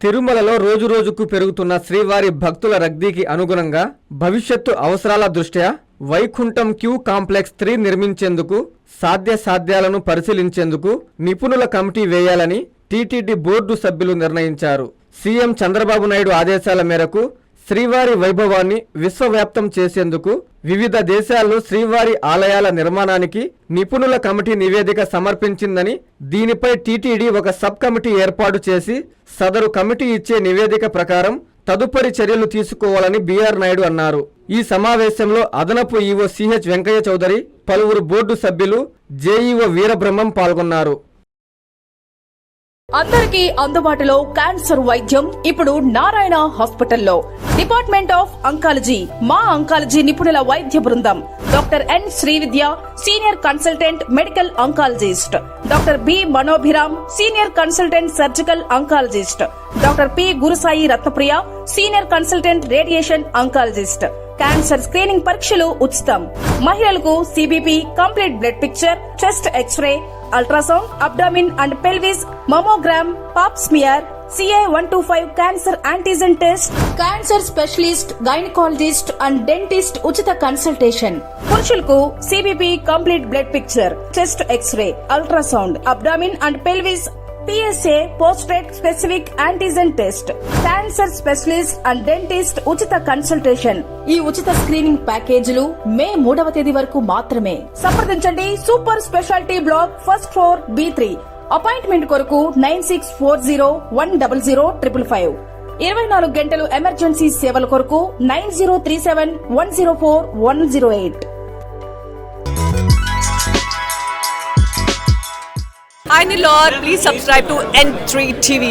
తిరుమలలో రోజురోజుకు పెరుగుతున్న శ్రీవారి భక్తుల రద్దీకి అనుగుణంగా భవిష్యత్తు అవసరాల దృష్ట్యా వైకుంఠం క్యూ కాంప్లెక్స్ 3 నిర్మించేందుకు సాధ్యాలను పరిశీలించేందుకు నిపుణుల కమిటీ వేయాలని టీటీడీ బోర్డు సభ్యులు నిర్ణయించారు. సీఎం చంద్రబాబు నాయుడు ఆదేశాల మేరకు శ్రీవారి వైభవాన్ని విశ్వవ్యాప్తం చేసేందుకు వివిధ దేశాల్లో శ్రీవారి ఆలయాల నిర్మాణానికి నిపుణుల కమిటీ నివేదిక సమర్పించిందని, దీనిపై టీటీడీ ఒక సబ్ కమిటీ ఏర్పాటు చేసి సదరు కమిటీ ఇచ్చే నివేదిక ప్రకారం తదుపరి చర్యలు తీసుకోవాలని బీఆర్ నాయుడు అన్నారు. ఈ సమావేశంలో అదనపు ఈవో సిహెచ్ వెంకయ్య చౌదరి, పలువురు బోర్డు సభ్యులు, జేఈఓ వీరబ్రహ్మం పాల్గొన్నారు. అందరికీ అందుబాటులో క్యాన్సర్ వైద్యం ఇప్పుడు నారాయణ హాస్పిటల్లో. డిపార్ట్మెంట్ ఆఫ్ అంకాలజీ, మా అంకాలజీ నిపుణుల వైద్య బృందం. Doctor N Srividya, senior consultant medical oncologist. Doctor B Manobhiram, senior consultant surgical oncologist. Doctor P Gurusai Ratnapriya, senior consultant radiation oncologist. Cancer screening పరీక్షలు ఉచితం. మహిళలకు CBP, complete blood picture, chest x-ray, ultrasound, abdomen and pelvis, mammogram, pap smear, CA-125 cancer antigen test, cancer specialist, gynaecologist and dentist ఉచిత consultation. పురుషులకు CBP, complete blood picture, chest x-ray, ultrasound, abdomen and pelvis, PSA పోస్ట్రేట్ specific antigen test, cancer specialist and dentist ఉచిత consultation. ఈ ఉచిత screening ప్యాకేజీలు మే 3వ తేదీ వరకు మాత్రమే. సంప్రదించండి super speciality block, first floor, B3. Appointment కొరకు 9640100555. 24 గంటలు ఎమర్జెన్సీ సేవల కొరకు 9037104108. Hi Nilor, please subscribe to N3 TV.